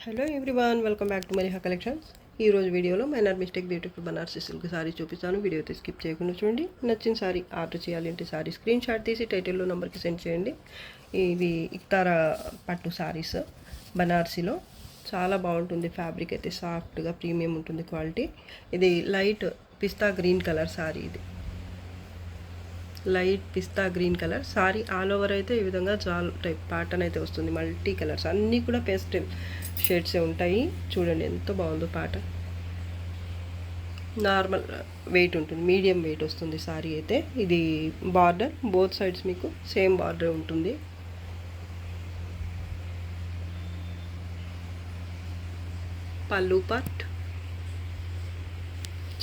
Hello everyone, welcome back to Mariha collections. ఈరోజు వీడియోలో minor mistake beautiful Banarasi silk sari చూపిస్తాను. Video అయితే స్కిప్ చేయకుండా చూడండి. నచ్చిన సారీ ఆర్డర్ చేయాలంటే సారీ స్క్రీన్ షాట్ తీసి టైటిల్లో నెంబర్కి సెండ్ చేయండి. ఇవి ఇక్తారా పట్టు సారీస్ బనారసిలో చాలా బాగుంటుంది. ఫ్యాబ్రిక్ అయితే సాఫ్ట్గా ప్రీమియం ఉంటుంది క్వాలిటీ. ఇది light pista green colour sari. ఇది light pista green colour sari. All over అయితే ఈ విధంగా జాల్ టైప్ ప్యాటర్న్ అయితే వస్తుంది. మల్టీ కలర్స్ అన్నీ కూడా పేస్టల్ షేడ్సే ఉంటాయి. చూడండి ఎంత బాగుందో ప్యాటర్న్. నార్మల్ వెయిట్ ఉంటుంది, మీడియం వెయిట్ వస్తుంది సారీ అయితే. ఇది బార్డర్ బోత్ సైడ్స్ మీకు సేమ్ బార్డర్ ఉంటుంది. పళ్ళు పార్ట్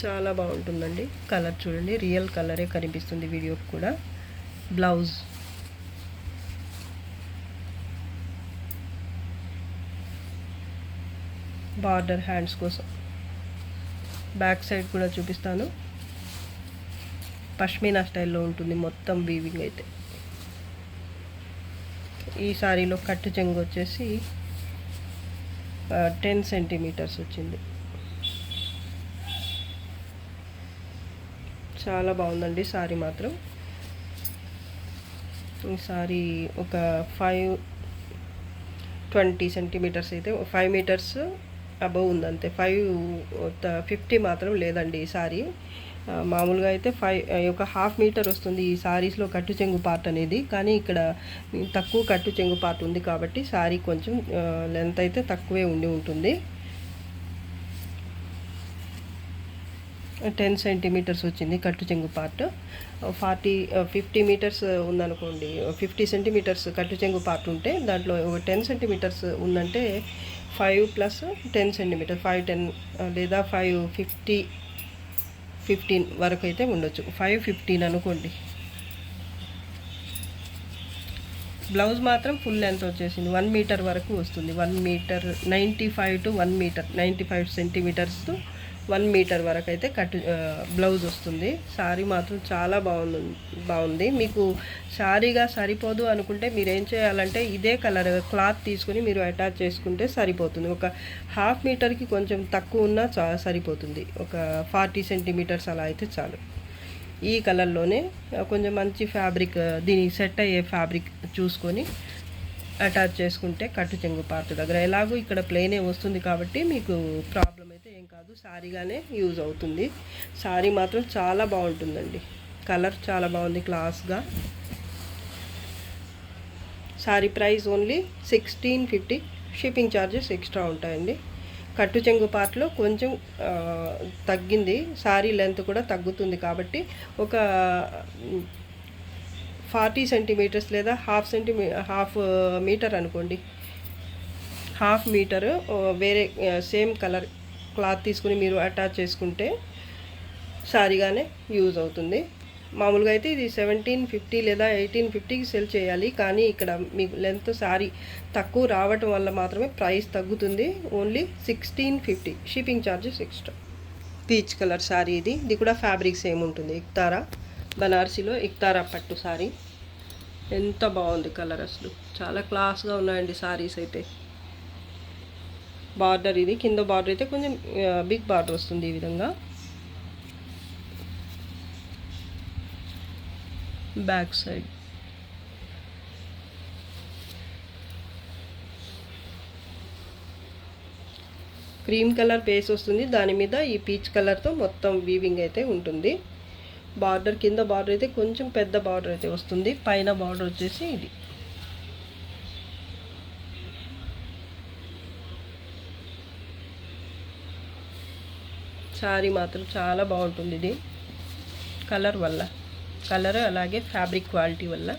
చాలా బాగుంటుందండి. కలర్ చూడండి, రియల్ కలరే కనిపిస్తుంది వీడియోకి కూడా. బ్లౌజ్ బార్డర్ హ్యాండ్స్ కోసం. బ్యాక్ సైడ్ కూడా చూపిస్తాను. పష్మీనా స్టైల్లో ఉంటుంది మొత్తం వీవింగ్ అయితే. ఈ సారీలో కట్టు చెంగు వచ్చేసి 10 సెంటీమీటర్స్ వచ్చింది. చాలా బాగుందండి సారీ మాత్రం. ఈ సారీ ఒక 5-20 సెంటీమీటర్స్ అయితే 5 మీటర్స్ అబవ్ ఉంది అంతే. 550 మాత్రం లేదండి ఈ సారీ. మామూలుగా అయితే ఒక 1/2 మీటర్ వస్తుంది ఈ సారీస్లో కట్టు చెంగు పార్ట్ అనేది. కానీ ఇక్కడ తక్కువ కట్టు చెంగు పార్ట్ ఉంది కాబట్టి సారీ కొంచెం లెంత్ అయితే తక్కువే ఉంటుంది. 10 సెంటీమీటర్స్ వచ్చింది కట్టు చెంగు పార్ట్. 50 మీటర్స్ ఉందనుకోండి, 50 సెంటీమీటర్స్ కట్టు చెంగు పార్ట్ ఉంటే దాంట్లో ఒక 10 సెంటీమీటర్స్ ఉందంటే 5 + 10 సెంటీమీటర్ 5-10 లేదా 5-15 వరకు అయితే ఉండొచ్చు. 5-15 అనుకోండి. బ్లౌజ్ మాత్రం ఫుల్ లెంత్ వచ్చేసింది 1 మీటర్ వరకు వస్తుంది. 1 metre 95 to 1 metre 95 centimetres 1 metre వరకు అయితే బ్లౌజ్ వస్తుంది. శారీ మాత్రం చాలా బాగుంది. మీకు శారీగా సరిపోదు అనుకుంటే మీరు ఏం చేయాలంటే ఇదే కలర్ క్లాత్ తీసుకుని మీరు అటాచ్ చేసుకుంటే సరిపోతుంది. ఒక 1/2 మీటర్కి కొంచెం తక్కువ ఉన్నా సరిపోతుంది. ఒక 40 సెంటీమీటర్స్ అలా అయితే చాలు. ఈ కలర్లోనే కొంచెం మంచి ఫ్యాబ్రిక్, దీనికి సెట్ అయ్యే ఫ్యాబ్రిక్ చూసుకొని అటాచ్ చేసుకుంటే కట్టు చెంగు పార్ట్ దగ్గర ఎలాగో ఇక్కడ ప్లెయినే వస్తుంది కాబట్టి మీకు ప్రాబ్లం అయితే ఏం కాదు. శారీగానే యూజ్ అవుతుంది. శారీ మాత్రం చాలా బాగుంటుందండి. కలర్ చాలా బాగుంది క్లాస్గా. Sari price only 1650. Shipping charges extra ఉంటాయండి. కట్టు చెంగు పార్ట్లో కొంచెం తగ్గింది. శారీ లెంత్ కూడా తగ్గుతుంది కాబట్టి ఒక 40 సెంటీమీటర్స్ లేదా 1/2 మీటర్ అనుకోండి. 1/2 మీటర్ వేరే సేమ్ కలర్ క్లాత్ తీసుకుని మీరు అటాచ్ చేసుకుంటే శారీగానే యూజ్ అవుతుంది. మామూలుగా అయితే ఇది 1750 లేదా 1850కి సెల్ చేయాలి. కానీ ఇక్కడ మీకు లెంత్ శారీ తక్కువ రావటం వల్ల మాత్రమే ప్రైస్ తగ్గుతుంది. Only 1650. Shipping charges extra. Peach colour sari ఇది కూడా ఫ్యాబ్రిక్ సేమ్ ఉంటుంది. ఇక్తారా బనారసిలో ఇక్తారా పట్టు శారీ. ఎంత బాగుంది కలర్, అసలు చాలా క్లాస్గా ఉన్నాయండి శారీస్ అయితే. బార్డర్ ఇది కింద బార్డర్ అయితే కొంచెం బిగ్ బార్డర్ వస్తుంది ఈ విధంగా. Back side cream colour base వస్తుంది. దాని మీద ఈ పీచ్ కలర్తో మొత్తం వీవింగ్ అయితే ఉంటుంది. బార్డర్ కింద బార్డర్ అయితే కొంచెం పెద్ద బార్డర్ అయితే వస్తుంది. పైన బార్డర్ వచ్చేసి ఇది. శారీ మాత్రం చాలా బాగుంటుంది. ఇది కలర్ వల్ల, కలర్ అలాగే ఫ్యాబ్రిక్ క్వాలిటీ వల్ల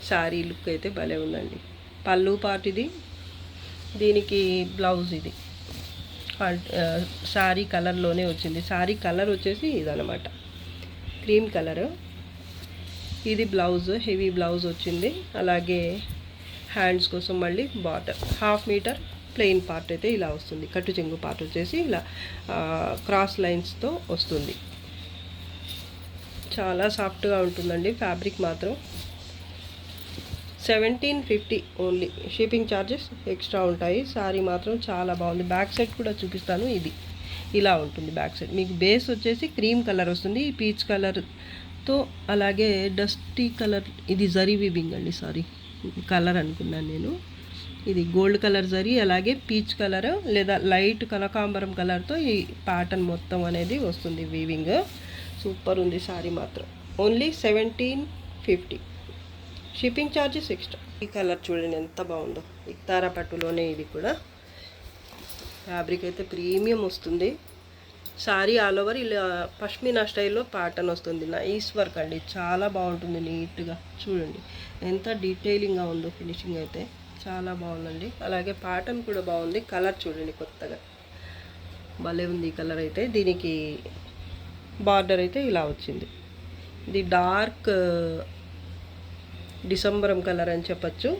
శారీ లుక్ అయితే భలే ఉందండి. పళ్ళు పార్ట్ ఇది. దీనికి బ్లౌజ్ ఇది శారీ కలర్లోనే వచ్చింది. శారీ కలర్ వచ్చేసి ఇదనమాట, క్రీమ్ కలర్. ఇది బ్లౌజ్, హెవీ బ్లౌజ్ వచ్చింది. అలాగే హ్యాండ్స్ కోసం మళ్ళీ బార్డర్ 1/2 మీటర్ ప్లెయిన్ పార్ట్ అయితే ఇలా వస్తుంది. కట్టు చెంగు పార్ట్ వచ్చేసి ఇలా క్రాస్ లైన్స్తో వస్తుంది. చాలా సాఫ్ట్గా ఉంటుందండి ఫ్యాబ్రిక్ మాత్రం. 1750 ఓన్లీ. షిప్పింగ్ ఛార్జెస్ ఎక్స్ట్రా ఉంటాయి. సారీ మాత్రం చాలా బాగుంది. బ్యాక్ సైడ్ కూడా చూపిస్తాను. ఇది ఇలా ఉంటుంది బ్యాక్ సైడ్. మీకు బేస్ వచ్చేసి క్రీమ్ కలర్ వస్తుంది, పీచ్ కలర్తో అలాగే డస్టీ కలర్. ఇది జరీ వీవింగ్ అండి, సారీ కలర్ అనుకున్నాను నేను. ఇది గోల్డ్ కలర్ జరీ, అలాగే పీచ్ కలర్ లేదా లైట్ కనకాంబరం కలర్తో ఈ ప్యాటర్న్ మొత్తం అనేది వస్తుంది వీవింగ్. సూపర్ ఉంది సారీ మాత్రం. ఓన్లీ 1750. Shipping charges extra. ఈ కలర్ చూడండి ఎంత బాగుందో. ఇక్తారా పట్టులోనే ఇది కూడా. ఫ్యాబ్రిక్ అయితే ప్రీమియం వస్తుంది. సారీ ఆల్ ఓవర్ ఇలా పష్మినా స్టైల్లో ప్యాటర్న్ వస్తుంది. నైస్ వర్క్ అండి, చాలా బాగుంటుంది. నీట్గా చూడండి ఎంత డీటెయిలింగ్గా ఉందో. ఫినిషింగ్ అయితే చాలా బాగుందండి. అలాగే ప్యాటర్న్ కూడా బాగుంది. కలర్ చూడండి కొత్తగా భలే ఉంది ఈ కలర్ అయితే. దీనికి బార్డర్ అయితే ఇలా వచ్చింది. ఇది డార్క్ డిసెంబరం కలర్ అని చెప్పచ్చు.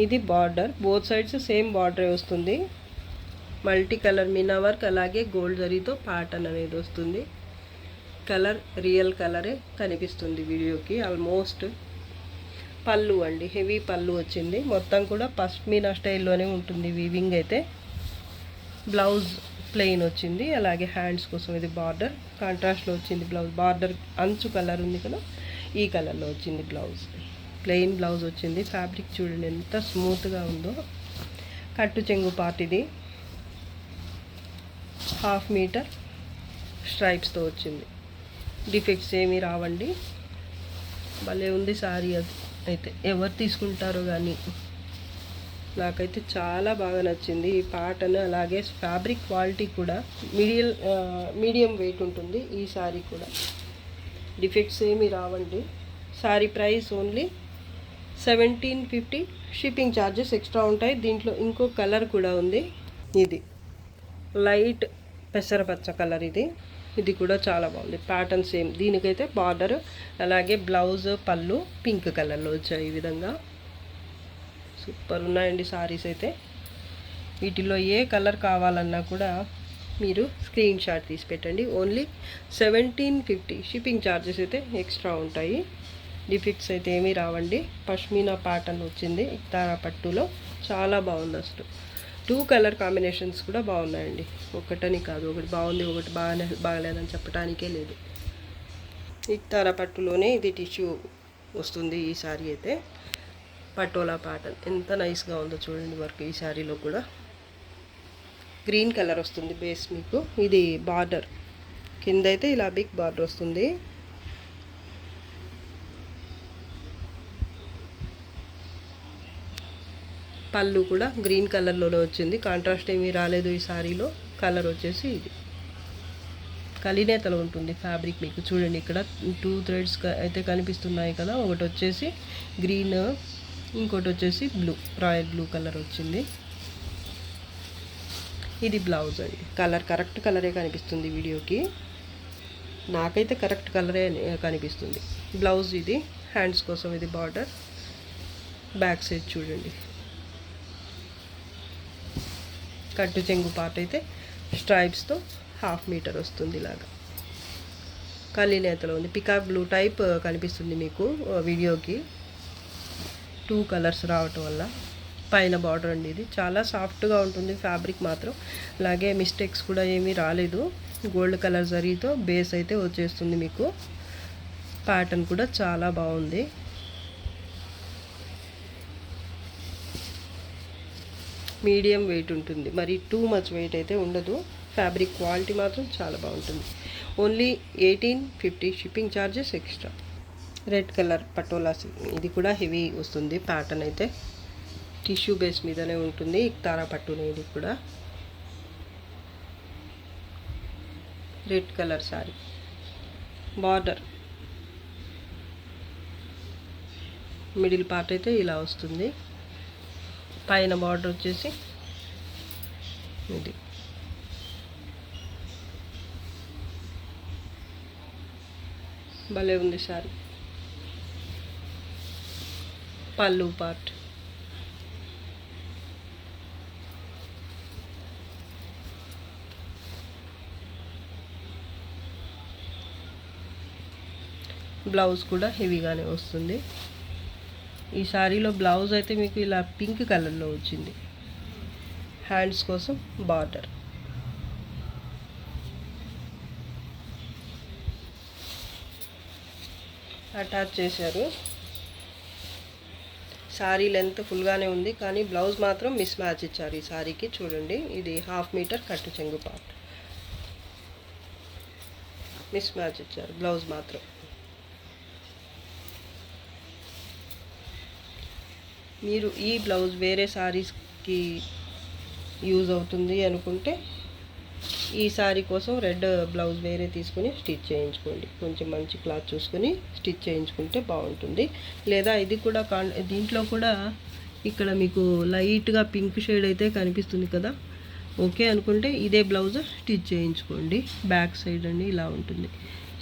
ఇది border, both sides same border వస్తుంది. మల్టీ కలర్ మీనా వర్క్ అలాగే గోల్డ్ జరీతో ప్యాటర్న్ అనేది వస్తుంది. కలర్ రియల్ కలరే కనిపిస్తుంది వీడియోకి ఆల్మోస్ట్. పళ్ళు అండి, హెవీ పళ్ళు వచ్చింది. మొత్తం కూడా పష్మినా స్టైల్లోనే ఉంటుంది వీవింగ్ అయితే. బ్లౌజ్ ప్లెయిన్ వచ్చింది. అలాగే హ్యాండ్స్ కోసం ఇది బార్డర్ కాంట్రాస్ట్లో వచ్చింది. బ్లౌజ్ బార్డర్ అంచు కలర్ ఉంది కదా, ఈ కలర్లో వచ్చింది బ్లౌజ్. ప్లెయిన్ బ్లౌజ్ వచ్చింది. ఫ్యాబ్రిక్ చూడండి ఎంత స్మూత్గా ఉందో. కట్టు చెంగు పార్ట్ ఇది. 1/2 మీటర్ స్ట్రైప్స్తో వచ్చింది. డిఫెక్ట్స్ ఏమీ రావండి. భలే ఉంది సారీ. అది అయితే ఎవరు తీసుకుంటారో కానీ నాకైతే చాలా బాగా నచ్చింది ఈ ప్యాటర్న్. అలాగే ఫ్యాబ్రిక్ క్వాలిటీ కూడా మీడియం వెయిట్ ఉంటుంది ఈ సారీ కూడా. డిఫెక్ట్స్ ఏమీ రావండి. Sorry price only 1750. Shipping charges extra ఉంటాయి. దీంట్లో ఇంకో కలర్ కూడా ఉంది. ఇది లైట్ పెసరపచ్చ కలర్. ఇది కూడా చాలా బాగుంది. Pattern same. దీనికైతే బార్డర్ అలాగే బ్లౌజ్ పళ్ళు పింక్ కలర్లో వచ్చాయి. ఈ విధంగా సూపర్ ఉన్నాయండి సారీస్ అయితే. వీటిలో ఏ కలర్ కావాలన్నా కూడా మీరు స్క్రీన్ షాట్ తీసి పెట్టండి. ఓన్లీ 1750. షిప్పింగ్ ఛార్జెస్ అయితే ఎక్స్ట్రా ఉంటాయి. డిఫెక్ట్స్ అయితే ఏమీ రావండి. పష్మినా ప్యాటర్న్ వచ్చింది ఇక్తారా పట్టులో. చాలా బాగుంది అసలు. 2 కలర్ కాంబినేషన్స్ కూడా బాగున్నాయండి. ఒకటని కాదు, ఒకటి బాగుంది ఒకటి బాగలేదని చెప్పడానికే లేదు. ఇక్తారా పట్టులోనే ఇది టిష్యూ వస్తుంది ఈ సారీ అయితే. పటోలా ప్యాటర్న్ ఎంత నైస్గా ఉందో చూడండి వర్క్. ఈ శారీలో కూడా గ్రీన్ కలర్ వస్తుంది బేస్ మీకు. ఇది బార్డర్ కింద అయితే ఇలా బిగ్ బార్డర్ వస్తుంది. పళ్ళు కూడా గ్రీన్ కలర్లోనే వచ్చింది. కాంట్రాస్ట్ ఏమీ రాలేదు ఈ శారీలో. కలర్ వచ్చేసి ఇది కలినేతలో ఉంటుంది ఫ్యాబ్రిక్. మీకు చూడండి ఇక్కడ 2 థ్రెడ్స్ అయితే కనిపిస్తున్నాయి కదా. ఒకటి వచ్చేసి గ్రీన్, ఇంకోటి వచ్చేసి బ్లూ, రాయల్ బ్లూ కలర్ వచ్చింది. ఇది బ్లౌజ్ అండి. కలర్ కరెక్ట్ కలరే కనిపిస్తుంది వీడియోకి. నాకైతే కరెక్ట్ కలరే కనిపిస్తుంది. బ్లౌజ్ ఇది. హ్యాండ్స్ కోసం ఇది బార్డర్. బ్యాక్ సైడ్ చూడండి. కట్టు చెంగు పార్ట్ అయితే స్ట్రైప్స్తో 1/2 మీటర్ వస్తుంది. ఇలాగా కలినేతలో ఉంది. పికాక్ బ్లూ టైప్ కనిపిస్తుంది మీకు వీడియోకి. 2 కలర్స్ రావటం వల్ల. పైన బార్డర్ అండి. ఇది చాలా సాఫ్ట్గా ఉంటుంది ఫ్యాబ్రిక్ మాత్రం. అలాగే మిస్టేక్స్ కూడా ఏమీ రాలేదు. గోల్డ్ కలర్ జరీతో బేస్ అయితే వచ్చేస్తుంది మీకు. ప్యాటర్న్ కూడా చాలా బాగుంది. మీడియం వెయిట్ ఉంటుంది, మరి టూ మచ్ వెయిట్ అయితే ఉండదు. ఫ్యాబ్రిక్ క్వాలిటీ మాత్రం చాలా బాగుంటుంది. Only 1850. Shipping charges extra. Red colour patola. ఇది కూడా హెవీ వస్తుంది ప్యాటర్న్ అయితే. టిష్యూ బేస్ మీదనే ఉంటుంది. ఇక్తారా పట్టునే. ఇది కూడా red colour sorry. Border middle part అయితే ఇలా వస్తుంది. పైన బార్డర్ వచ్చేసి ఇది. భలే ఉంది సారీ. పళ్ళు పార్ట్. బ్లౌజ్ కూడా హెవీగానే వస్తుంది. ఈ శారీలో బ్లౌజ్ అయితే మీకు ఇలా పింక్ కలర్లో వచ్చింది. హ్యాండ్స్ కోసం బార్డర్. అటాచ్ చేశారు. శారీ లెంత్ ఫుల్గానే ఉంది, కానీ బ్లౌజ్ మాత్రం మిస్ మ్యాచ్ ఇచ్చారు ఈ శారీకి. చూడండి, ఇది 1/2 మీటర్ కట్టు చెంగు పార్ట్ మిస్ మ్యాచ్ ఇచ్చారు. బ్లౌజ్ మాత్రం మీరు ఈ బ్లౌజ్ వేరే శారీస్కి యూజ్ అవుతుంది అనుకుంటే ఈ శారీ కోసం రెడ్ బ్లౌజ్ వేరే తీసుకుని స్టిచ్ చేయించుకోండి. కొంచెం మంచి క్లాత్ చూసుకొని స్టిచ్ చేయించుకుంటే బాగుంటుంది. లేదా ఇది కూడా దీంట్లో కూడా ఇక్కడ మీకు లైట్గా పింక్ షేడ్ అయితే కనిపిస్తుంది కదా, ఓకే అనుకుంటే ఇదే బ్లౌజ్ స్టిచ్ చేయించుకోండి. బ్యాక్ సైడ్ అండి ఇలా ఉంటుంది.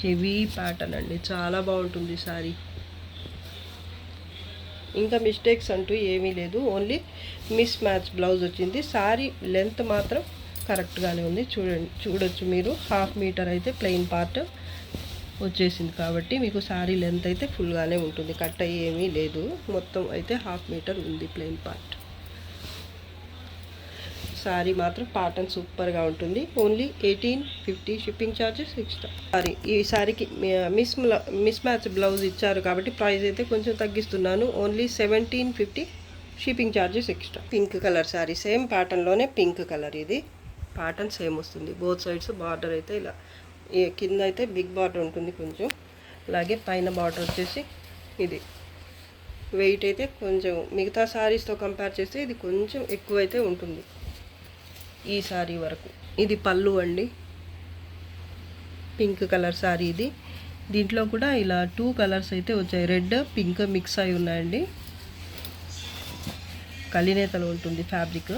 హెవీ ప్యాటర్న్ అండి, చాలా బాగుంటుంది శారీ. ఇంకా మిస్టేక్స్ అంటూ ఏమీ లేదు, ఓన్లీ మిస్ మ్యాచ్ బ్లౌజ్ వచ్చింది. శారీ లెంత్ మాత్రం కరెక్ట్గానే ఉంది. చూడొచ్చు మీరు. 1/2 మీటర్ అయితే ప్లెయిన్ పార్ట్ వచ్చేసింది కాబట్టి మీకు శారీ లెంత్ అయితే ఫుల్గానే ఉంటుంది. కట్ అయ్యి ఏమీ లేదు. మొత్తం అయితే 1/2 మీటర్ ఉంది ప్లెయిన్ పార్ట్. శారీ మాత్రం ప్యాటర్న్ సూపర్గా ఉంటుంది. Only 1850 shipping charges extra. ఈ శారీకి మిస్ మ్యాచ్ బ్లౌజ్ ఇచ్చారు కాబట్టి ప్రైస్ అయితే కొంచెం తగ్గిస్తున్నాను. Only 1750 shipping charges extra. Pink colour sari, same ప్యాటర్న్లోనే పింక్ కలర్. ఇది ప్యాటర్న్ సేమ్ వస్తుంది. బోత్ సైడ్స్ బార్డర్ అయితే ఇలా, కింద అయితే బిగ్ బార్డర్ ఉంటుంది కొంచెం, అలాగే పైన బార్డర్ వచ్చేసి ఇది. వెయిట్ అయితే కొంచెం మిగతా శారీస్తో కంపేర్ చేస్తే ఇది కొంచెం ఎక్కువ అయితే ఉంటుంది ఈ శారీ వరకు. ఇది పళ్ళు అండి, పింక్ కలర్ శారీ ఇది. దీంట్లో కూడా ఇలా 2 కలర్స్ అయితే వచ్చాయి, రెడ్ పింక్ మిక్స్ అయి ఉన్నాయండి. కలినేతలో ఉంటుంది ఫ్యాబ్రిక్.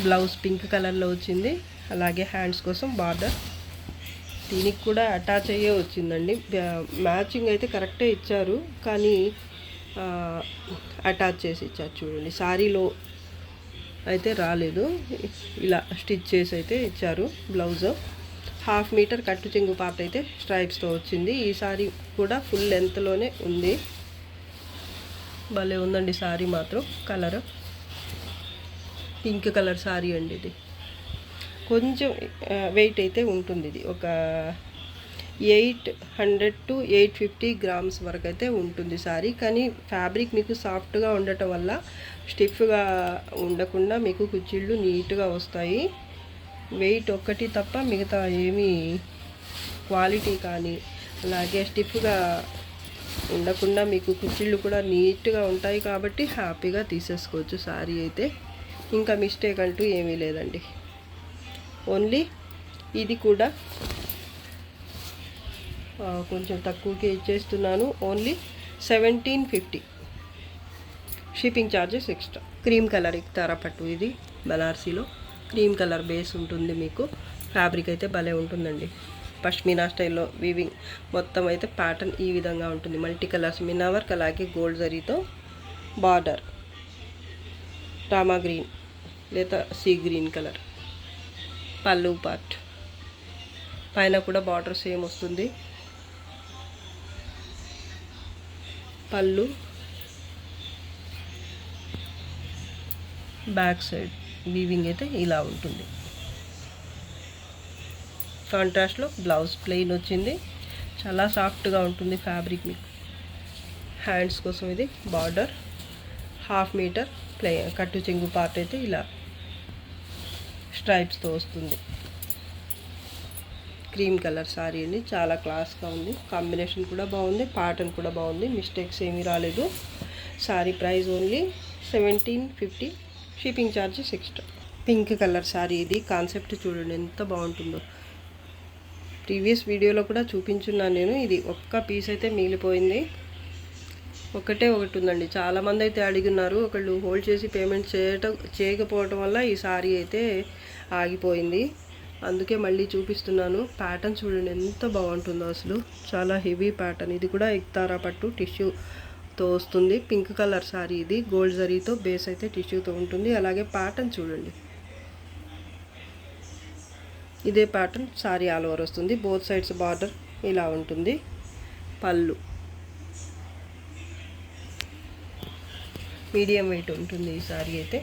బ్లౌజ్ పింక్ కలర్లో వచ్చింది, అలాగే హ్యాండ్స్ కోసం బార్డర్. దీనికి కూడా అటాచ్ అయ్యే వచ్చిందండి. మ్యాచింగ్ అయితే కరెక్టే ఇచ్చారు, కానీ అటాచ్ చేసి ఇచ్చారు. చూడండి, శారీలో అయితే రాలేదు, ఇలా స్టిచ్ చేసి అయితే ఇచ్చారు. బ్లౌజ్ 1/2 మీటర్ కట్టు చెంగు పార్ట్ అయితే స్ట్రైప్స్తో వచ్చింది. ఈ శారీ కూడా ఫుల్ లెంత్లోనే ఉంది. భలే ఉందండి శారీ మాత్రం. కలర్ పింక్ కలర్ శారీ అండి. ఇది కొంచెం వెయిట్ అయితే ఉంటుంది. ఇది ఒక 800 to 850 గ్రామ్స్ వరకు అయితే ఉంటుంది శారీ. కానీ ఫ్యాబ్రిక్ మీకు సాఫ్ట్గా ఉండటం వల్ల స్టిఫ్గా ఉండకుండా మీకు కుచ్చిళ్ళు నీట్గా వస్తాయి. వెయిట్ ఒక్కటి తప్ప మిగతా ఏమీ క్వాలిటీ కానీ అలాగే స్టిఫ్గా ఉండకుండా మీకు కుచ్చిళ్ళు కూడా నీట్గా ఉంటాయి కాబట్టి హ్యాపీగా తీసేసుకోవచ్చు శారీ అయితే. ఇంకా మిస్టేక్ అంటూ ఏమీ లేదండి. ఓన్లీ ఇది కూడా కొంచెం తక్కువకే ఇచ్చేస్తున్నాను. Only 1750 shipping charges extra. Cream colour ఇక్తారా పట్టు. ఇది బనారసీలో క్రీమ్ కలర్ బేస్ ఉంటుంది. మీకు ఫ్యాబ్రిక్ అయితే భలే ఉంటుందండి. పష్మినా స్టైల్లో వీవింగ్ మొత్తం అయితే ప్యాటర్న్ ఈ విధంగా ఉంటుంది. మల్టీ కలర్స్ మినా వర్క్, అలాగే గోల్డ్ జరీతో బార్డర్, రామా గ్రీన్ లేదా సీ గ్రీన్ కలర్. పళ్ళు పార్ట్ పైన కూడా బార్డర్ సేమ్ వస్తుంది. పళ్ళు, బ్యాక్ సైడ్ వీవింగ్ అయితే ఇలా ఉంటుంది. కాంట్రాస్ట్లో బ్లౌజ్ ప్లెయిన్ వచ్చింది. చాలా సాఫ్ట్గా ఉంటుంది ఫ్యాబ్రిక్ మీకు. హ్యాండ్స్ కోసం ఇది బార్డర్ 1/2 మీటర్ కట్టు చెంగు పార్ట్ అయితే ఇలా స్ట్రైప్స్తో వస్తుంది. క్రీమ్ కలర్ శారీ అండి, చాలా క్లాస్గా ఉంది. కాంబినేషన్ కూడా బాగుంది, ప్యాటర్న్ కూడా బాగుంది, మిస్టేక్స్ ఏమీ రాలేదు. Sari price only 1750 shipping charges extra. Pink colour sari. ఇది కాన్సెప్ట్ చూడండి ఎంత బాగుంటుందో. ప్రీవియస్ వీడియోలో కూడా చూపించున్నాను నేను. ఇది ఒక్క పీస్ అయితే మిగిలిపోయింది, ఒకటే ఒకటి ఉందండి. చాలామంది అయితే అడిగినారు. ఒకళ్ళు హోల్డ్ చేసి పేమెంట్ చేయకపోవడం వల్ల ఈ శారీ అయితే ఆగిపోయింది. అందుకే మళ్ళీ చూపిస్తున్నాను. ప్యాటర్న్ చూడండి ఎంత బాగుంటుందో అసలు. చాలా హెవీ ప్యాటర్న్. ఇది కూడా ఇక్తారా పట్టు టిష్యూతో వస్తుంది. Pink colour sari. ఇది గోల్డ్ జరీతో బేస్ అయితే టిష్యూతో ఉంటుంది. అలాగే ప్యాటర్న్ చూడండి, ఇదే ప్యాటర్న్ శారీ ఆల్ ఓవర్ వస్తుంది. బోత్ సైడ్స్ బార్డర్ ఇలా ఉంటుంది. పళ్ళు మీడియం వెయిట్ ఉంటుంది ఈ సారీ అయితే.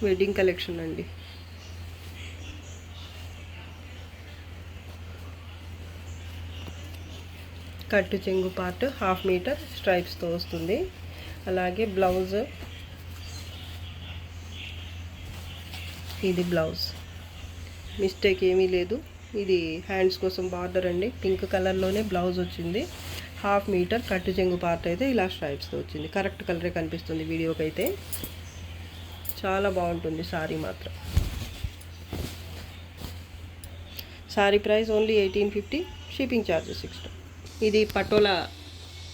వెడ్డింగ్ కలెక్షన్ అండి. కట్టు చెంగు పార్ట్ 1/2 మీటర్ స్ట్రైప్స్తో వస్తుంది. అలాగే బ్లౌజ్, ఇది బ్లౌజ్, మిస్టేక్ ఏమీ లేదు. ఇది హ్యాండ్స్ కోసం బార్డర్ అండి. పింక్ కలర్లోనే బ్లౌజ్ వచ్చింది. 1/2 మీటర్ కట్టు చెంగు పార్ట్ అయితే ఇలా స్ట్రైప్స్తో వచ్చింది. కరెక్ట్ కలరే కనిపిస్తుంది వీడియోకి అయితే. చాలా బాగుంటుంది సారీ మాత్రం. Sorry price only 1850, shipping charges extra. ఇది పటోలా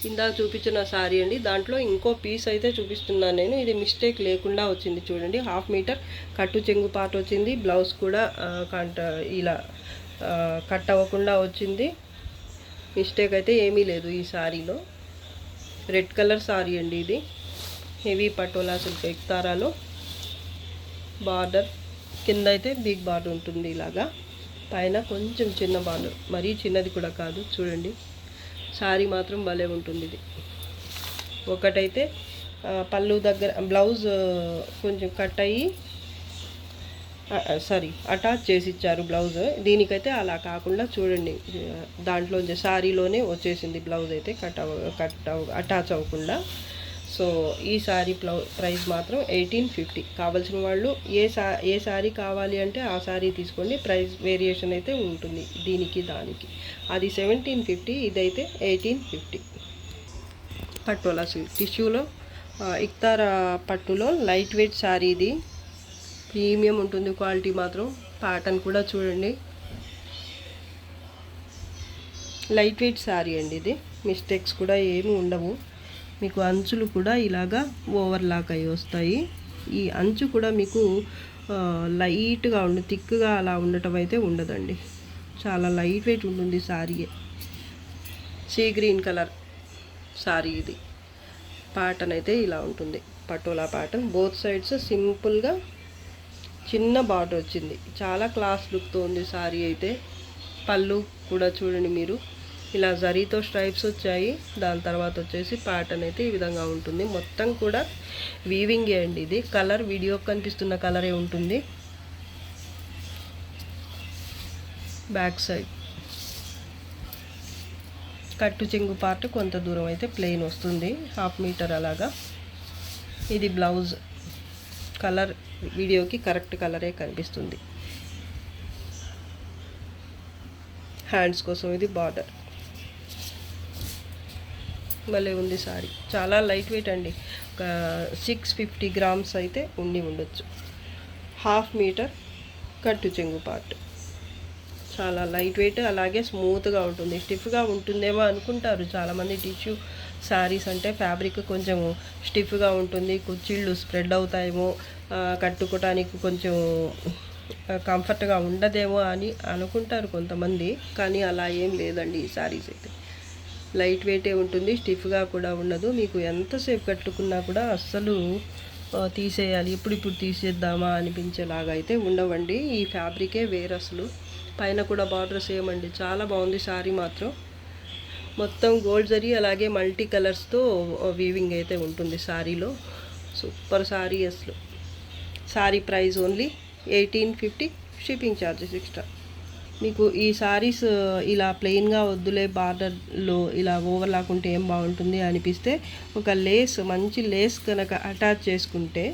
ఇందా చూపించిన సారీ అండి. దాంట్లో ఇంకో పీస్ అయితే చూపిస్తున్నాను నేను. ఇది మిస్టేక్ లేకుండా వచ్చింది చూడండి. 1/2 మీటర్ కట్టు చెంగు పార్ట్ వచ్చింది. బ్లౌజ్ కూడా ఇలా కట్ అవ్వకుండా వచ్చింది. మిస్టేక్ అయితే ఏమీ లేదు ఈ సారీలో. రెడ్ కలర్ సారీ అండి ఇది. హెవీ పటోలా సిల్క్ ఎక్తారాలో బార్డర్ కింద అయితే బిగ్ బార్డర్ ఉంటుంది ఇలాగా. పైన కొంచెం చిన్న బార్డర్, మరీ చిన్నది కూడా కాదు. చూడండి సారీ మాత్రం భలే ఉంటుంది ఇది. ఒకటైతే పళ్ళు దగ్గర బ్లౌజ్ కొంచెం కట్ అయ్యి అటాచ్ చేసి ఇచ్చారు బ్లౌజ్. దీనికైతే అలా కాకుండా చూడండి, దాంట్లో సారీలోనే వచ్చేసింది బ్లౌజ్ అయితే అటాచ్ అవ్వకుండా. సో ఈ సారీ ప్రైస్ మాత్రం 1850. కావాల్సిన వాళ్ళు ఏ సారీ కావాలి అంటే ఆ సారీ తీసుకోండి. ప్రైస్ వేరియేషన్ అయితే ఉంటుంది దీనికి దానికి. అది 1750, ఇదైతే 1850. పటోలా సిల్క్ టిష్యూలో ఇక్తారా పట్టులో లైట్ వెయిట్ సారీ ఇది. ప్రీమియం ఉంటుంది క్వాలిటీ మాత్రం. ప్యాటర్న్ కూడా చూడండి, లైట్ వెయిట్ సారీ అండి ఇది. మిస్టేక్స్ కూడా ఏమి ఉండవు. మీకు అంచులు కూడా ఇలాగా ఓవర్లాక్ అయ్యి వస్తాయి. ఈ అంచు కూడా మీకు లైట్గా థిక్గా అలా ఉండటం అయితే ఉండదండి. చాలా లైట్ వెయిట్ ఉంటుంది sorry. Sea green colour sari ఇది. ప్యాటర్న్ అయితే ఇలా ఉంటుంది, పటోలా ప్యాటర్న్. బోత్ సైడ్స్ సింపుల్గా చిన్న బార్డర్ వచ్చింది. చాలా క్లాస్ లుక్తో ఉంది సారీ అయితే. పళ్ళు కూడా చూడండి మీరు, ఇలా జరీతో స్ట్రైప్స్ వచ్చాయి. దాని తర్వాత వచ్చేసి ప్యాటర్న్ అయితే ఈ విధంగా ఉంటుంది. మొత్తం కూడా వీవింగే అండి ఇది. కలర్ వీడియోకి కనిపిస్తున్న కలరే ఉంటుంది. బ్యాక్ సైడ్ కట్టు చెంగు పార్ట్ కొంత దూరం అయితే ప్లెయిన్ వస్తుంది, 1/2 మీటర్ అలాగా. ఇది బ్లౌజ్. కలర్ వీడియోకి కరెక్ట్ కలరే కనిపిస్తుంది. హ్యాండ్స్ కోసం ఇది బార్డర్. భలే ఉంది సారీ. చాలా లైట్ వెయిట్ అండి. ఒక 650 గ్రామ్స్ అయితే ఉండొచ్చు. 1/2 మీటర్ కట్టు చెంగు పార్ట్. చాలా లైట్ వెయిట్, అలాగే స్మూత్గా ఉంటుంది. స్టిఫ్గా ఉంటుందేమో అనుకుంటారు చాలామంది. టిష్యూ శారీస్ అంటే ఫ్యాబ్రిక్ కొంచెం స్టిఫ్గా ఉంటుంది, కుచ్చిళ్ళు స్ప్రెడ్ అవుతాయేమో, కట్టుకోవడానికి కొంచెం కంఫర్ట్గా ఉండదేమో అని అనుకుంటారు కొంతమంది. కానీ అలా ఏం లేదండి. ఈ శారీస్ అయితే లైట్ వెయిటే ఉంటుంది, స్టిఫ్గా కూడా ఉండదు. మీకు ఎంతసేపు కట్టుకున్నా కూడా అస్సలు తీసేయాలి, ఇప్పుడు తీసేద్దామా అనిపించేలాగా అయితే ఉండవండి. ఈ ఫ్యాబ్రికే వేరు అసలు. పైన కూడా బార్డర్ సేమ్ అండి. చాలా బాగుంది సారీ మాత్రం. మొత్తం గోల్డ్ జరీ అలాగే మల్టీ కలర్స్తో వీవింగ్ అయితే ఉంటుంది సారీలో. సూపర్ సారీ అసలు. Sorry price only 1850, shipping charges extra. మీకు ఈ సారీస్ ఇలా ప్లెయిన్గా వద్దులే, బార్డర్లో ఇలా ఓవర్లాక్ ఉంటే ఏం బాగుంటుంది అనిపిస్తే ఒక లేస్, మంచి లేస్ కనుక అటాచ్ చేసుకుంటే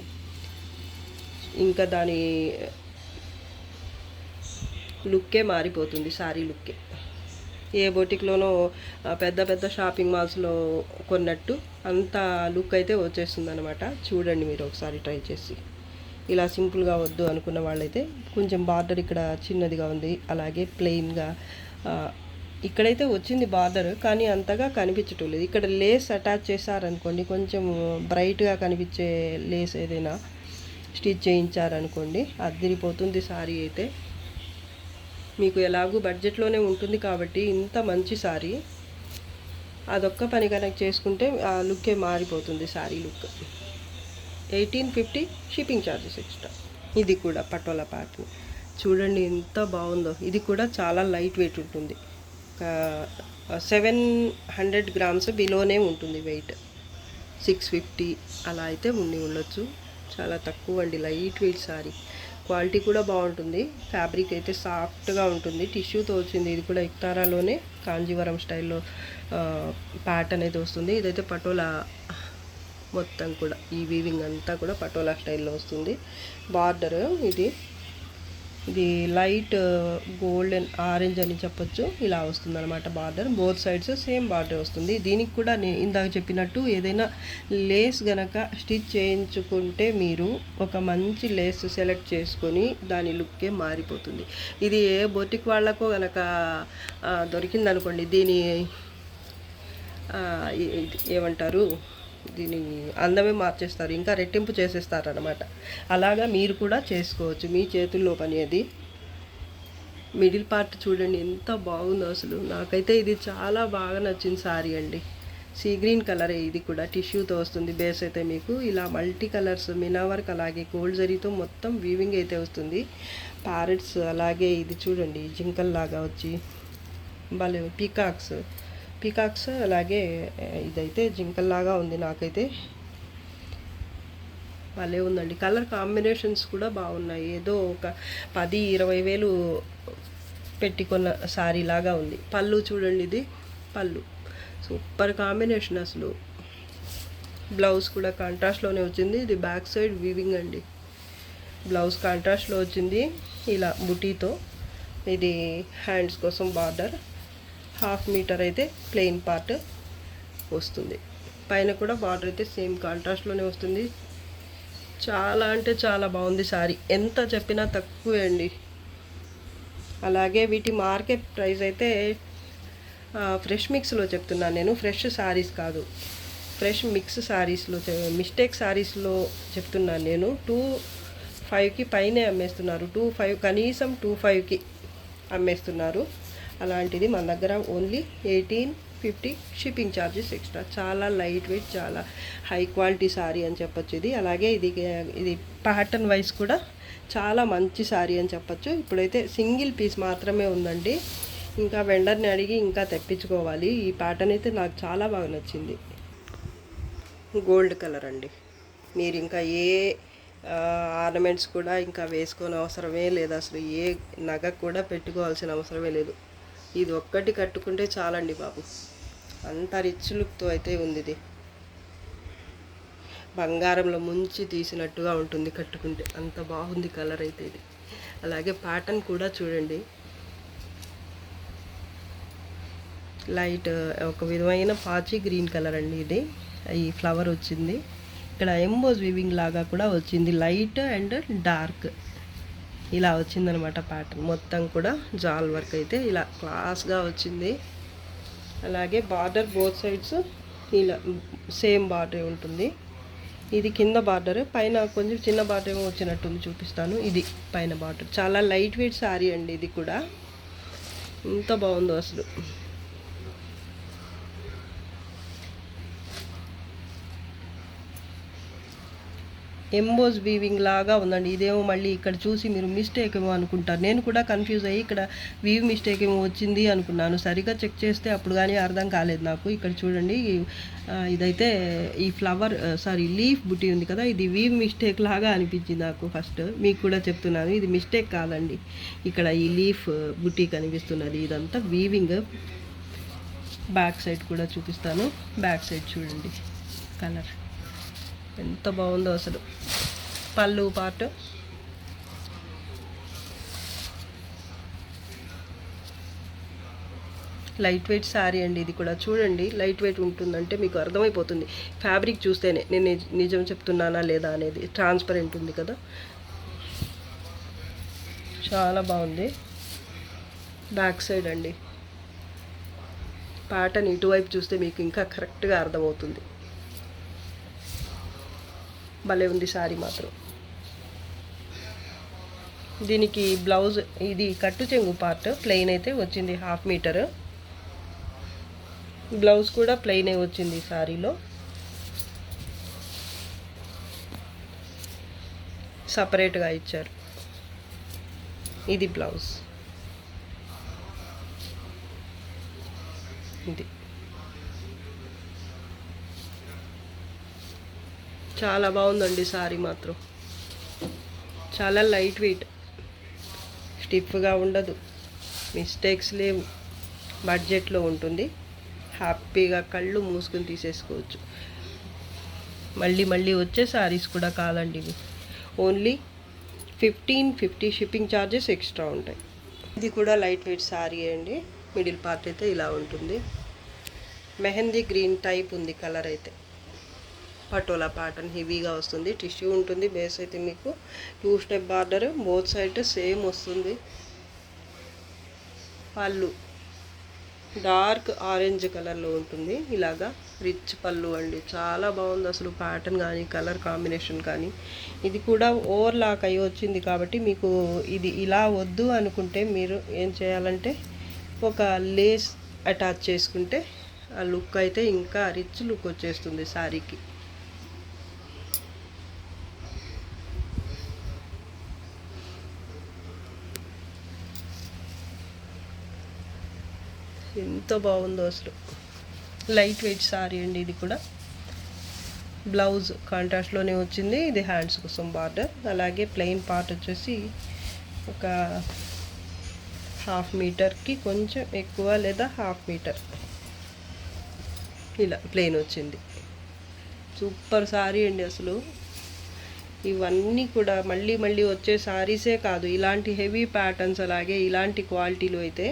ఇంకా దాని లుక్కే మారిపోతుంది. సారీ లుక్కే ఏ బొటిక్లోనో పెద్ద పెద్ద షాపింగ్ మాల్స్లో కొన్నట్టు అంత లుక్ అయితే వచ్చేస్తుంది అనమాట. చూడండి మీరు ఒకసారి ట్రై చేసి. ఇలా సింపుల్గా వద్దు అనుకున్న వాళ్ళైతే కొంచెం బార్డర్ ఇక్కడ చిన్నదిగా ఉంది, అలాగే ప్లెయిన్గా ఇక్కడైతే వచ్చింది బార్డర్, కానీ అంతగా కనిపించటం లేదు. ఇక్కడ లేస్ అటాచ్ చేశారనుకోండి, కొంచెం బ్రైట్గా కనిపించే లేస్ ఏదైనా స్టిచ్ చేయించారనుకోండి, అదిరిపోతుంది సారీ అయితే. మీకు ఎలాగూ బడ్జెట్లోనే ఉంటుంది కాబట్టి ఇంత మంచి సారీ, అదొక్క పని కనుక చేసుకుంటే ఆ లుక్కే మారిపోతుంది sorry look. 1850, shipping charges extra. ఇది కూడా పటోలా ప్యాటర్న్ చూడండి ఎంత బాగుందో. ఇది కూడా చాలా లైట్ వెయిట్ ఉంటుంది. 700 గ్రామ్స్ బిలోనే ఉంటుంది వెయిట్. 650 అలా అయితే ఉండొచ్చు. చాలా తక్కువ అండి, లైట్ వెయిట్ సారీ. క్వాలిటీ కూడా బాగుంటుంది. ఫ్యాబ్రిక్ అయితే సాఫ్ట్గా ఉంటుంది. టిష్యూతో వచ్చింది. ఇది కూడా ఇక్తారాలోనే కాంజీవరం స్టైల్లో ప్యాటర్న్ అయితే వస్తుంది. ఇదైతే పటోలా మొత్తం కూడా, ఈ వీవింగ్ అంతా కూడా పటోలా స్టైల్లో వస్తుంది. బార్డర్ ఇది లైట్ గోల్డెన్ ఆరెంజ్ అని చెప్పొచ్చు. ఇలా వస్తుంది అనమాట border. Both sides same border వస్తుంది. దీనికి కూడా ఇందాక చెప్పినట్టు ఏదైనా లేస్ గనక స్టిచ్ చేయించుకుంటే మీరు ఒక మంచి లేస్ సెలెక్ట్ చేసుకొని దాని లుక్కే మారిపోతుంది. ఇది ఏ బొటిక్ వాళ్ళకో గనక దొరికిందనుకోండి, దీని ఏమంటారు, దీని అందమే మార్చేస్తారు, ఇంకా రెట్టింపు చేసేస్తారు అనమాట. అలాగా మీరు కూడా చేసుకోవచ్చు, మీ చేతుల్లో పని అది. మిడిల్ పార్ట్ చూడండి ఎంత బాగుందో అసలు. నాకైతే ఇది చాలా బాగా నచ్చింది సారీ అండి. సీ గ్రీన్ కలరే, ఇది కూడా టిష్యూతో వస్తుంది. బేస్ అయితే మీకు ఇలా మల్టీ కలర్స్ మినా వర్క్, అలాగే గోల్డ్ జరీతో మొత్తం వీవింగ్ అయితే వస్తుంది. ప్యారెట్స్, అలాగే ఇది చూడండి జింకల్లాగా వచ్చి భలే పీకాక్స్, అలాగే ఇదైతే జింకల్లాగా ఉంది. నాకైతే భలే ఉందండి. కలర్ కాంబినేషన్స్ కూడా బాగున్నాయి. ఏదో ఒక 10-20 వేలు పెట్టుకున్న సారీ లాగా ఉంది. పళ్ళు చూడండి, ఇది పళ్ళు సూపర్ కాంబినేషన్ అసలు. బ్లౌజ్ కూడా కాంట్రాస్ట్లోనే వచ్చింది. ఇది బ్యాక్ సైడ్ వీవింగ్ అండి. బ్లౌజ్ కాంట్రాస్ట్లో వచ్చింది ఇలా బుటీతో. ఇది హ్యాండ్స్ కోసం బార్డర్. 1/2 మీటర్ అయితే ప్లెయిన్ పార్ట్ వస్తుంది. పైన కూడా బార్డర్ అయితే సేమ్ కాంట్రాస్ట్లోనే వస్తుంది. చాలా అంటే చాలా బాగుంది సారీ. ఎంత చెప్పినా తక్కువే అండి. అలాగే వీటి మార్కెట్ ప్రైస్ అయితే ఫ్రెష్ మిక్స్లో చెప్తున్నాను నేను, ఫ్రెష్ సారీస్ కాదు, ఫ్రెష్ మిక్స్ సారీస్లో, మిస్టేక్ సారీస్లో చెప్తున్నాను నేను. 2,500కి పైనే అమ్మేస్తున్నారు. 2,500 కనీసం 2,500కి అమ్మేస్తున్నారు. అలాంటిది మన దగ్గర ఓన్లీ 1850 షిప్పింగ్ ఛార్జెస్ ఎక్స్ట్రా. చాలా లైట్ వెయిట్, చాలా హై క్వాలిటీ సారీ అని చెప్పొచ్చు ఇది. అలాగే ఇది ప్యాటర్న్ వైజ్ కూడా చాలా మంచి సారీ అని చెప్పొచ్చు. ఇప్పుడైతే సింగిల్ పీస్ మాత్రమే ఉందండి. ఇంకా వెండర్ని అడిగి ఇంకా తెప్పించుకోవాలి. ఈ ప్యాటర్న్ అయితే నాకు చాలా బాగా నచ్చింది. గోల్డ్ కలర్ అండి. మీరు ఇంకా ఏ ఆర్నమెంట్స్ కూడా ఇంకా వేసుకొని అవసరమే లేదు. అసలు ఏ నగ కూడా పెట్టుకోవాల్సిన అవసరమే లేదు. ఇది ఒక్కటి కట్టుకుంటే చాలండి బాబు. అంత రిచ్ లుక్తో అయితే ఉంది. ఇది బంగారంలో ముంచి తీసినట్టుగా ఉంటుంది కట్టుకుంటే, అంత బాగుంది కలర్ అయితే ఇది. అలాగే ప్యాటర్న్ కూడా చూడండి, లైట్ ఒక విధమైన పాచి గ్రీన్ కలర్ అండి. ఇది ఈ ఫ్లవర్ వచ్చింది. ఇక్కడ ఎంబోజ్ వీవింగ్ లాగా కూడా వచ్చింది. లైట్ అండ్ డార్క్ ఇలా వచ్చిందనమాట ప్యాటర్న్. మొత్తం కూడా జాల్ వర్క్ అయితే ఇలా క్లాస్గా వచ్చింది. అలాగే బార్డర్ బోత్ సైడ్స్ ఇలా సేమ్ బార్డర్ ఉంటుంది. ఇది కింద బార్డర్, పైన కొంచెం చిన్న బార్డర్ ఏమో వచ్చినట్టుంది, చూపిస్తాను. ఇది పైన బార్డర్. చాలా లైట్ వెయిట్ శారీ అండి. ఇది కూడా ఎంత బాగుందో అసలు. ఎంబోజ్ వీవింగ్ లాగా ఉందండి. ఇదేమో మళ్ళీ ఇక్కడ చూసి మీరు మిస్టేక్ ఏమో అనుకుంటారు. నేను కూడా కన్ఫ్యూజ్ అయ్యి ఇక్కడ వీవ్ మిస్టేక్ ఏమో వచ్చింది అనుకున్నాను. సరిగ్గా చెక్ చేస్తే అప్పుడు కానీ అర్థం కాలేదు నాకు. ఇక్కడ చూడండి, ఇదైతే ఈ ఫ్లవర్ లీఫ్ బుటీ ఉంది కదా, ఇది వీవ్ మిస్టేక్ లాగా అనిపించింది నాకు ఫస్ట్. మీకు కూడా చెప్తున్నాను, ఇది మిస్టేక్ కాదండి. ఇక్కడ ఈ లీఫ్ బుటీ కనిపిస్తున్నది, ఇదంతా వీవింగ్. బ్యాక్ సైడ్ కూడా చూపిస్తాను. బ్యాక్ సైడ్ చూడండి కలర్ ఎంత బాగుందో అసలు. పళ్ళు పార్ట్ లైట్ వెయిట్ శారీ అండి. ఇది కూడా చూడండి, లైట్ వెయిట్ ఉంటుందంటే మీకు అర్థమైపోతుంది ఫ్యాబ్రిక్ చూస్తేనే నేను నిజం చెప్తున్నానా లేదా అనేది. ట్రాన్స్పరెంట్ ఉంది కదా, చాలా బాగుంది. బ్యాక్ సైడ్ అండి ప్యాటర్న్ ఇటువైపు చూస్తే మీకు ఇంకా కరెక్ట్గా అర్థమవుతుంది. భలే ఉంది శారీ మాత్రం. దీనికి బ్లౌజ్ ఇది కట్టు చెంగు పార్ట్ ప్లెయిన్ అయితే వచ్చింది, 1/2 మీటర్. బ్లౌజ్ కూడా ప్లెయిన్ వచ్చింది ఈ శారీలో. సపరేట్గా ఇచ్చారు. ఇది బ్లౌజ్. ఇది చాలా బాగుందండి సారీ మాత్రం. చాలా లైట్ వెయిట్, స్టిఫ్గా ఉండదు, మిస్టేక్స్ లేవు, బడ్జెట్లో ఉంటుంది. హ్యాపీగా కళ్ళు మూసుకొని తీసేసుకోవచ్చు. మళ్ళీ మళ్ళీ వచ్చే సారీస్ కూడా కాదండి ఇవి. ఓన్లీ 1550 షిప్పింగ్ ఛార్జెస్ ఎక్స్ట్రా ఉంటాయి. ఇది కూడా లైట్ వెయిట్ సారీ అండి. మిడిల్ పార్ట్ అయితే ఇలా ఉంటుంది. మెహందీ గ్రీన్ టైప్ ఉంది కలర్ అయితే. పటోలా ప్యాటర్న్ హెవీగా వస్తుంది. టిష్యూ ఉంటుంది. బేస్ అయితే మీకు 2 step border, both side same వస్తుంది. పళ్ళు డార్క్ ఆరెంజ్ కలర్లో ఉంటుంది. ఇలాగా రిచ్ పళ్ళు అండి. చాలా బాగుంది అసలు ప్యాటర్న్ కానీ కలర్ కాంబినేషన్ కానీ. ఇది కూడా ఓవర్ లాక్ అయ్యి వచ్చింది కాబట్టి మీకు ఇది ఇలా వద్దు అనుకుంటే మీరు ఏం చేయాలంటే ఒక లేస్ అటాచ్ చేసుకుంటే ఆ లుక్ అయితే ఇంకా రిచ్ లుక్ వచ్చేస్తుంది శారీకి. ఎంత బాగుందో అసలు. లైట్ వెయిట్ సారీ అండి ఇది కూడా. బ్లౌజ్ కాంట్రాస్ట్లోనే వచ్చింది. ఇది హ్యాండ్స్ కోసం బార్డర్. అలాగే ప్లెయిన్ పార్ట్ వచ్చేసి ఒక 1/2 మీటర్కి కొంచెం ఎక్కువ లేదా 1/2 మీటర్ ఇలా ప్లెయిన్ వచ్చింది. సూపర్ సారీ అండి అసలు. ఇవన్నీ కూడా మళ్ళీ మళ్ళీ వచ్చే సారీసే కాదు, ఇలాంటి హెవీ ప్యాటర్న్స్ అలాగే ఇలాంటి క్వాలిటీలో అయితే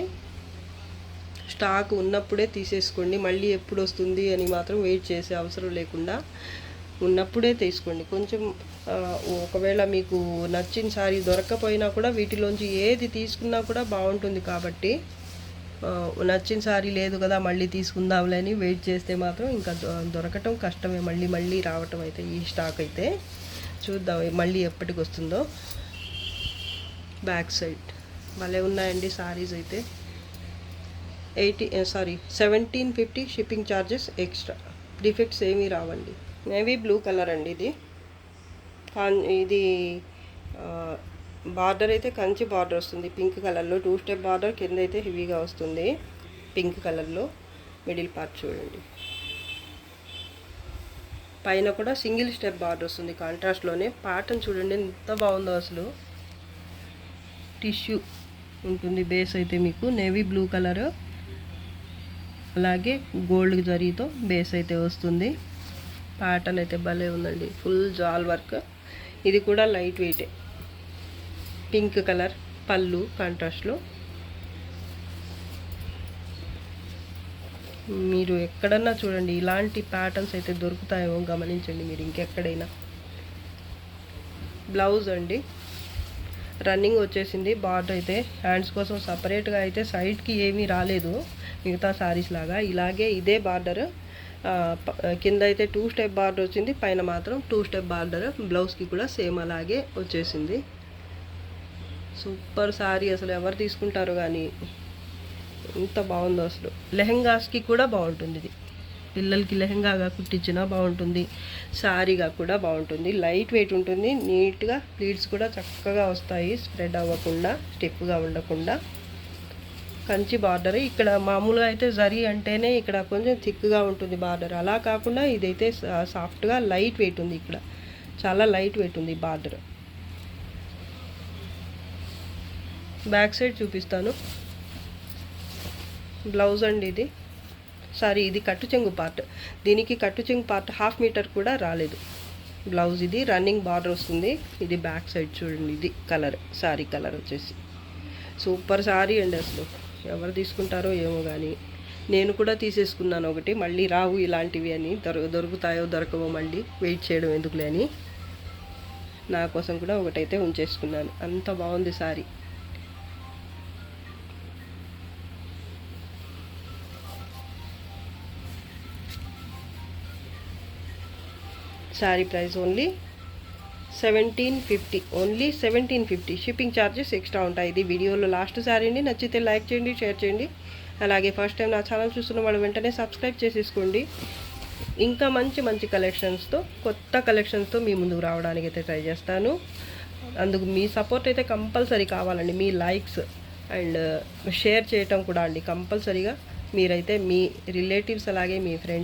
స్టాక్ ఉన్నప్పుడే తీసేసుకోండి. మళ్ళీ ఎప్పుడు వస్తుంది అని మాత్రం వెయిట్ చేసే అవసరం లేకుండా ఉన్నప్పుడే తీసుకోండి. కొంచెం ఒకవేళ మీకు నచ్చిన సారీ దొరకకపోయినా కూడా వీటిలోంచి ఏది తీసుకున్నా కూడా బాగుంటుంది. కాబట్టి నచ్చిన సారీ లేదు కదా మళ్ళీ తీసుకుందాంలే అని వెయిట్ చేస్తే మాత్రం ఇంకా దొరకటం కష్టమే. మళ్ళీ మళ్ళీ రావటం అయితే ఈ స్టాక్ అయితే చూద్దాం మళ్ళీ ఎప్పటికి వస్తుందో. బ్యాక్ సైడ్ భలే ఉన్నాయండి సారీస్ అయితే. 1750 షిప్పింగ్ ఛార్జెస్ ఎక్స్ట్రా. డిఫెక్ట్స్ ఏమీ రావండి. నేవీ బ్లూ కలర్ అండి ఇది. ఇది బార్డర్ అయితే కంచి బార్డర్ వస్తుంది పింక్ కలర్లో. 2 స్టెప్ బార్డర్ కింద అయితే హెవీగా వస్తుంది పింక్ కలర్లో. మిడిల్ పార్ట్ చూడండి. పైన కూడా సింగిల్ స్టెప్ బార్డర్ వస్తుంది కాంట్రాస్ట్లోనే. ప్యాటర్న్ చూడండి ఎంత బాగుందో అసలు. టిష్యూ ఉంటుంది. బేస్ అయితే మీకు నేవీ బ్లూ కలర్ అలాగే గోల్డ్ జరీతో బేస్ అయితే వస్తుంది. ప్యాటర్న్ అయితే భలే ఉందండి. ఫుల్ జాల్ వర్క్. ఇది కూడా లైట్ వెయిటే. పింక్ కలర్ పళ్ళు కాంట్రాస్ట్లో. మీరు ఎక్కడన్నా చూడండి ఇలాంటి ప్యాటర్న్స్ అయితే దొరుకుతాయేమో గమనించండి మీరు ఇంకెక్కడైనా. బ్లౌజ్ అండి రన్నింగ్ వచ్చేసింది. బార్డర్ అయితే హ్యాండ్స్ కోసం సపరేట్గా అయితే సైడ్కి ఏమీ రాలేదు మిగతా సారీస్ లాగా. ఇలాగే ఇదే బార్డర్ కింద అయితే 2 స్టెప్ బార్డర్ వచ్చింది. పైన మాత్రం 2 స్టెప్ బార్డర్. బ్లౌజ్కి కూడా సేమ్ అలాగే వచ్చేసింది. సూపర్ సారీ అసలు. ఎవరు తీసుకుంటారో కానీ ఎంత బాగుందో అసలు. లెహెంగాస్కి కూడా బాగుంటుంది ఇది. పిల్లలకి లెహెంగాగా కుట్టించినా బాగుంటుంది, సారీగా కూడా బాగుంటుంది. లైట్ వెయిట్ ఉంటుంది. నీట్గా ప్లీట్స్ కూడా చక్కగా వస్తాయి, స్ప్రెడ్ అవ్వకుండా, స్టిఫ్గా ఉండకుండా. కంచి బార్డర్. ఇక్కడ మామూలుగా అయితే జరీ అంటేనే ఇక్కడ కొంచెం థిక్గా ఉంటుంది బార్డర్. అలా కాకుండా ఇదైతే సాఫ్ట్గా లైట్ వెయిట్ ఉంది. ఇక్కడ చాలా లైట్ వెయిట్ ఉంది బార్డర్. బ్యాక్ సైడ్ చూపిస్తాను. బ్లౌజ్ అండి ఇది. సారీ ఇది కట్టు చెంగు పార్ట్. దీనికి కట్టు చెంగు పార్ట్ 1/2 మీటర్ కూడా రాలేదు. బ్లౌజ్ ఇది రన్నింగ్ బార్డర్ వస్తుంది. ఇది బ్యాక్ సైడ్ చూడండి. ఇది కలర్, సారీ కలర్ వచ్చేసి సూపర్ సారీ అండి అసలు. ఎవరు తీసుకుంటారో ఏమో కానీ నేను కూడా తీసేసుకున్నాను ఒకటి. మళ్ళీ రావు ఇలాంటివి అని. దొరుకుతాయో దొరకవో మళ్ళీ వెయిట్ చేయడం ఎందుకులే అని నా కోసం కూడా ఒకటైతే ఉంచేసుకున్నాను. అంత బాగుంది sorry. Sari price only 1750. Only 1750. Shipping charges extra ఉంటాయి. ఇది వీడియోలో లాస్ట్ శారీ అండి. నచ్చితే లైక్ చేయండి, షేర్ చేయండి. అలాగే ఫస్ట్ టైం నా ఛానల్ చూస్తున్న వాళ్ళు వెంటనే సబ్స్క్రైబ్ చేసేసుకోండి. ఇంకా మంచి మంచి కలెక్షన్స్తో, కొత్త కలెక్షన్స్తో మీ ముందుకు రావడానికి అయితే ట్రై చేస్తాను. అందుకు మీ సపోర్ట్ అయితే కంపల్సరీ కావాలండి. మీ లైక్స్ అండ్ షేర్ చేయటం కూడా అండి కంపల్సరీగా మీరైతే మీ రిలేటివ్స్ అలాగే మీ ఫ్రెండ్స్